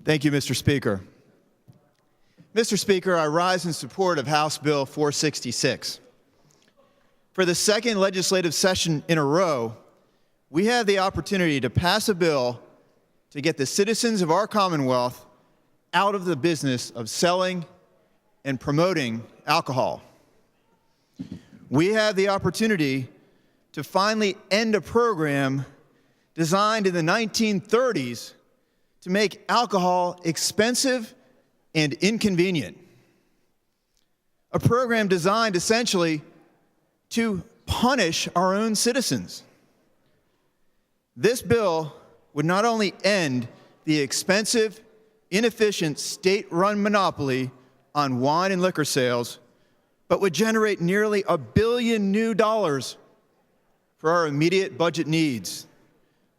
Thank you, Mr. Speaker. Mr. Speaker, I rise in support of House Bill 466. For the second legislative session in a row, we have the opportunity to pass a bill to get the citizens of our Commonwealth out of the business of selling and promoting alcohol. We have the opportunity to finally end a program designed in the 1930s to make alcohol expensive and inconvenient. A program designed essentially to punish our own citizens. This bill would not only end the expensive, inefficient state-run monopoly on wine and liquor sales, but would generate nearly $1 billion new for our immediate budget needs,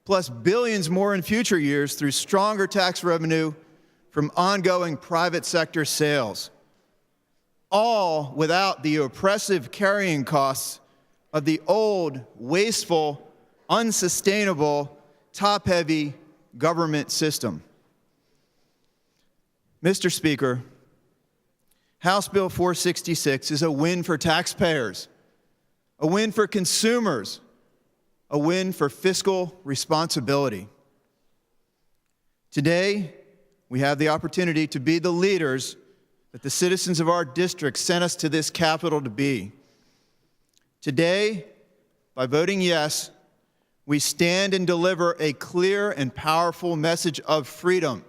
plus billions more in future years through stronger tax revenue from ongoing private sector sales, all without the oppressive carrying costs of the old, wasteful, unsustainable, top-heavy government system. Mr. Speaker, House Bill 466 is a win for taxpayers, a win for consumers, a win for fiscal responsibility. Today, we have the opportunity to be the leaders that the citizens of our district sent us to this Capitol to be. Today, by voting yes, we stand and deliver a clear and powerful message of freedom.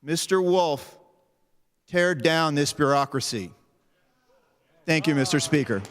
Mr. Wolf, tear down this bureaucracy. Thank you, Mr. Speaker.